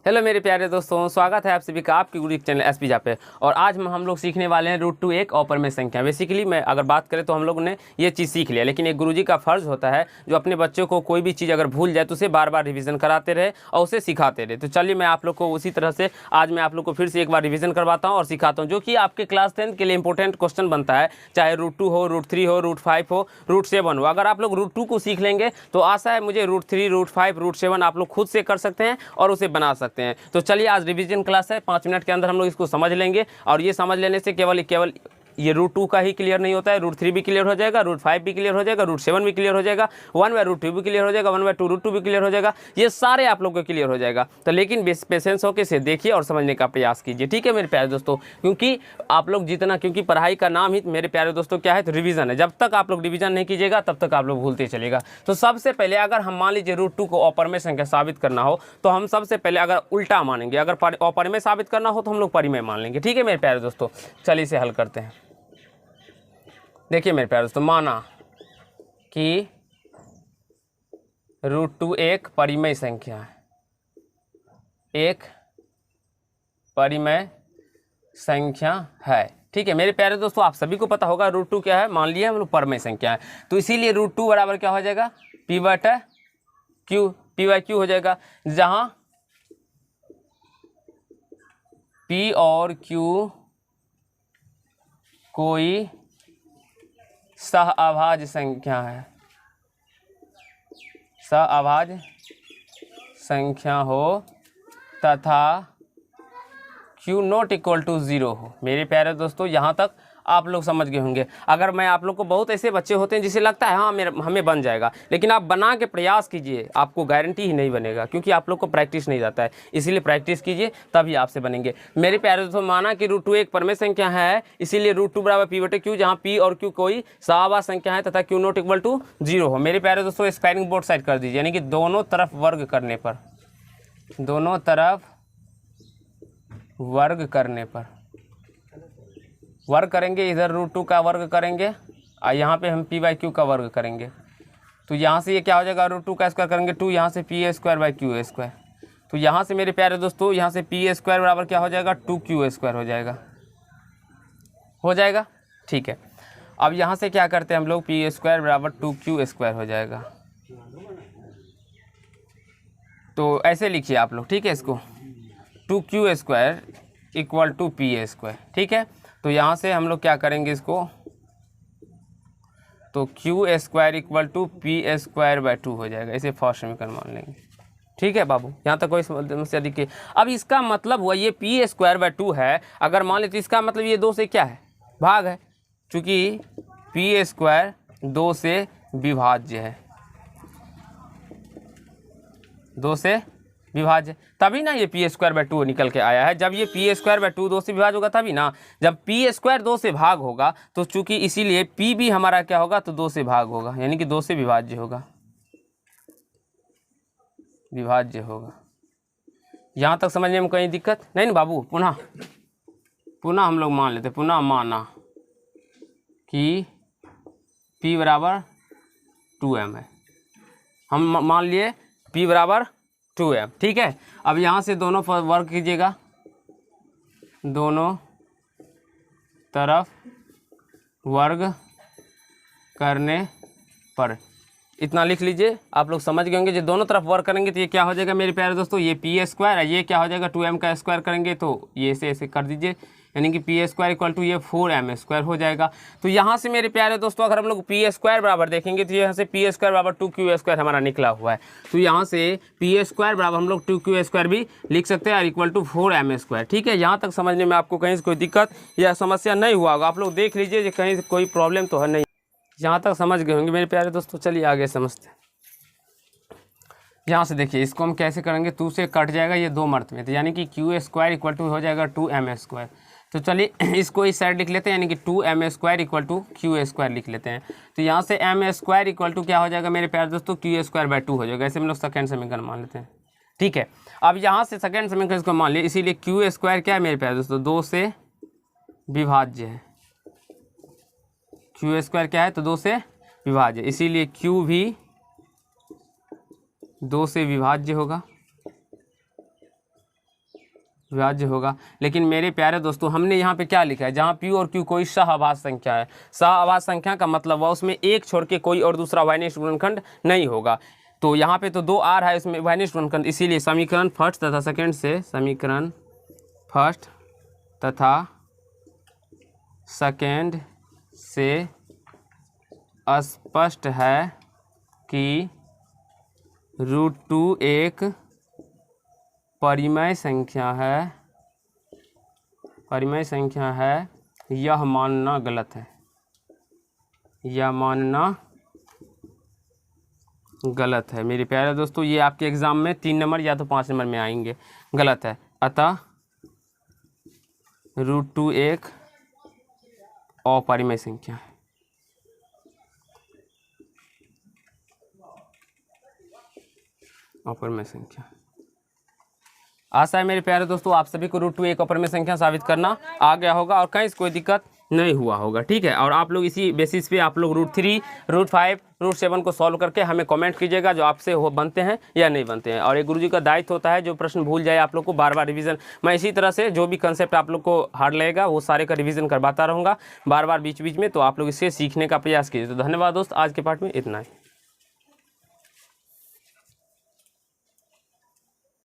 Hello मेरे प्यारे दोस्तों, स्वागत है आप सभी का आपके गुरु चैनल एसपीजा पे। और आज हम लोग सीखने वाले हैं रूट टू एक अपरिमेय संख्या। बेसिकली मैं अगर बात करें तो हम लोगों ने ये चीज़ सीख लिया, लेकिन एक गुरुजी का फर्ज होता है जो अपने बच्चों को कोई भी चीज़ अगर भूल जाए तो उसे बार बार रिवीजन कराते रहे और उसे सिखाते रहे। तो चलिए मैं आप लोग को उसी तरह से आज मैं आप लोग को फिर से एक बार रिविजन करवाता हूँ और सिखाता हूँ, जो कि आपके क्लास 10 के लिए इंपॉर्टेंट क्वेश्चन बनता है। चाहे रूट 2 हो, रूट 3 हो, रूट 5 हो, रूट 7 हो। अगर आप लोग रूट 2 को सीख लेंगे तो आशा है मुझे रूट 3, रूट 5, रूट 7 आप लोग खुद से कर सकते हैं और उसे बना सकते हैं। तो चलिए आज रिवीजन क्लास है, 5 मिनट के अंदर हम लोग इसको समझ लेंगे। और ये समझ लेने से केवल ये रूट 2 का ही क्लियर नहीं होता है, रूट 3 भी क्लियर हो जाएगा, रूट 5 भी क्लियर हो जाएगा, रूट 7 भी क्लियर हो जाएगा, 1/√2 भी क्लियर हो जाएगा, 1/2 रूट 2 भी क्लियर हो जाएगा। ये सारे आप लोग को क्लियर हो जाएगा। तो लेकिन पेशेंस होकर से देखिए और समझने का प्रयास कीजिए, ठीक है मेरे प्यारे दोस्तों। क्योंकि आप लोग जितना, क्योंकि पढ़ाई का नाम ही मेरे प्यारे दोस्तों क्या है, तो रिवीजन है। जब तक आप लोग रिवीजन नहीं कीजिएगा तब तक आप लोग भूलते चलेगा। तो सबसे पहले अगर हम मान लीजिए रूट 2 को अपरिमेय संख्या साबित करना हो तो हम सबसे पहले अगर उल्टा मानेंगे, अगर अपरिमेय साबित करना हो तो हम लोग परिमेय मान लेंगे, ठीक है मेरे प्यारे दोस्तों। चलिए इसे हल करते हैं। देखिए मेरे प्यारे दोस्तों, माना कि रूट 2 एक परिमेय संख्या है, एक परिमेय संख्या है, ठीक है मेरे प्यारे दोस्तों। आप सभी को पता होगा रूट 2 क्या है, मान लिया हम लोग परिमेय संख्या है। तो इसीलिए रूट 2 बराबर क्या हो जाएगा, p/q हो जाएगा, जहां p और q कोई सहअभाज्य संख्या है, सहअभाज्य संख्या हो तथा q नॉट इक्वल टू 0 हो। मेरे प्यारे दोस्तों यहाँ तक आप लोग समझ गए होंगे। अगर मैं आप लोग को, बहुत ऐसे बच्चे होते हैं जिसे लगता है हाँ हमें बन जाएगा, लेकिन आप बना के प्रयास कीजिए, आपको गारंटी ही नहीं बनेगा, क्योंकि आप लोग को प्रैक्टिस नहीं जाता है। इसीलिए प्रैक्टिस कीजिए तभी आपसे बनेंगे। मेरे प्यारे दोस्तों, माना कि रूट 2 एक परिमेय संख्या है, इसीलिए रूट 2 बराबर p/q, जहाँ p और q कोई सहअभाज्य संख्या है तथा q नॉट इक्वल टू 0 हो। मेरे प्यारे दोस्तों स्क्वायरिंग बोथ साइड कर दीजिए, यानी कि दोनों तरफ वर्ग करने पर, दोनों तरफ वर्ग करने पर वर्ग करेंगे, इधर रूट 2 का वर्ग करेंगे और यहाँ पे हम p/q का वर्ग करेंगे। तो यहाँ से ये क्या हो जाएगा, रूट 2 का स्क्वायर करेंगे 2, यहाँ से p²/q²। तो यहाँ से मेरे प्यारे दोस्तों, यहाँ से p² बराबर क्या हो जाएगा, 2q² हो जाएगा, ठीक है। अब यहाँ से क्या करते हैं हम लोग, p² बराबर 2q² हो जाएगा। तो ऐसे लिखिए आप लोग, ठीक है, इसको 2q² इक्वल टू p², ठीक है। तो यहाँ से हम लोग क्या करेंगे इसको, तो q² इक्वल टू p²/2 हो जाएगा। इसे फर्स्ट समीकरण मान लेंगे, ठीक है बाबू, यहाँ तक कोई समस्या दिखी। अब इसका मतलब हुआ ये p²/2 है, अगर मान लेते तो इसका मतलब ये 2 से क्या है, भाग है, चूँकि p² 2 से विभाज्य है, 2 से विभाज्य, तभी ना ये p²/2 निकल के आया है। जब ये p²/2 2 से विभाज्य होगा तभी ना, जब p² 2 से भाग होगा तो चूंकि इसीलिए p भी हमारा क्या होगा, तो 2 से भाग होगा, यानी कि 2 से विभाज्य होगा, विभाज्य होगा। यहाँ तक समझने में कहीं दिक्कत नहीं ना बाबू। पुनः हम लोग मान लेते, पुनः माना कि p बराबर 2m है, हम मान लिए p बराबर 2m, ठीक है। अब यहाँ से दोनों वर्ग कीजिएगा, दोनों तरफ वर्ग करने पर, इतना लिख लीजिए। आप लोग समझ गए होंगे, जो दोनों तरफ वर्ग करेंगे तो ये क्या हो जाएगा मेरे प्यारे दोस्तों, ये p² ये क्या हो जाएगा, 2m का स्क्वायर करेंगे तो ये ऐसे कर दीजिए, यानी कि p² इक्वल टू ये 4m² हो जाएगा। तो यहाँ से मेरे प्यारे दोस्तों अगर हम लोग p² बराबर देखेंगे तो यहाँ से p² बराबर 2q² हमारा निकला हुआ है। तो यहाँ से p² बराबर हम लोग 2q² भी लिख सकते हैं और इक्वल टू 4m², ठीक है। यहाँ तक समझने में आपको कहीं से कोई दिक्कत या समस्या नहीं हुआ होगा। आप लोग देख लीजिए कि कहीं कोई प्रॉब्लम तो है नहीं, यहाँ तक समझ गए होंगे मेरे प्यारे दोस्तों। चलिए आगे समझते हैं। यहाँ से देखिए इसको हम कैसे करेंगे, 2 से कट जाएगा ये 2 मर्त में, तो यानी कि q² इक्वल टू हो जाएगा 2m²। तो चलिए इसको इस साइड लिख लेते हैं, यानी कि 2m² इक्वल टू q² लिख लेते हैं। तो यहाँ से m² इक्वल टू क्या हो जाएगा मेरे प्यारे दोस्तों, q²/2 हो जाएगा। ऐसे हम लोग सेकेंड समीकरण मान लेते हैं, ठीक है। अब यहाँ से सेकेंड समीकरण इसको मान लिया, इसीलिए q² क्या है मेरे प्यारे दोस्तों, 2 से विभाज्य है। q² क्या है, तो 2 से विभाज्य, इसीलिए q भी 2 से विभाज्य होगा। विभाज्य होगा। लेकिन मेरे प्यारे दोस्तों हमने यहाँ पे क्या लिखा है, जहाँ पी और क्यू कोई सहअभाज्य संख्या है। सहअभाज्य संख्या का मतलब हुआ उसमें एक छोड़ के कोई और दूसरा उभयनिष्ठ गुणनखंड नहीं होगा। तो यहाँ पे तो 2 R है उसमें उभयनिष्ठ गुणनखंड, इसीलिए समीकरण फर्स्ट तथा सेकंड से, समीकरण फर्स्ट तथा सेकंड से स्पष्ट है कि √2 एक परिमेय संख्या है, परिमेय संख्या है, यह मानना गलत है, यह मानना गलत है। मेरे प्यारे दोस्तों ये आपके एग्ज़ाम में 3 नंबर या तो 5 नंबर में आएंगे, गलत है। अतः √2 एक अपरिमेय संख्या है। अपरिमेय संख्या। आशा है मेरे प्यारे दोस्तों आप सभी को √2 एक अपरिमेय संख्या साबित करना आ गया होगा और कहीं कोई दिक्कत नहीं हुआ होगा, ठीक है। और आप लोग इसी बेसिस पे आप लोग √3, √5, √7 को सॉल्व करके हमें कमेंट कीजिएगा जो आपसे हो बनते हैं या नहीं बनते हैं। और एक गुरुजी का दायित्व होता है जो प्रश्न भूल जाए आप लोग को बार बार रिवीजन, मैं इसी तरह से जो भी कंसेप्ट आप लोग को हार्ड लगेगा वो सारे का रिवीजन करवाता रहूँगा बार बार बीच बीच में, तो आप लोग इससे सीखने का प्रयास कीजिए। तो धन्यवाद दोस्त, आज के पार्ट में इतना ही।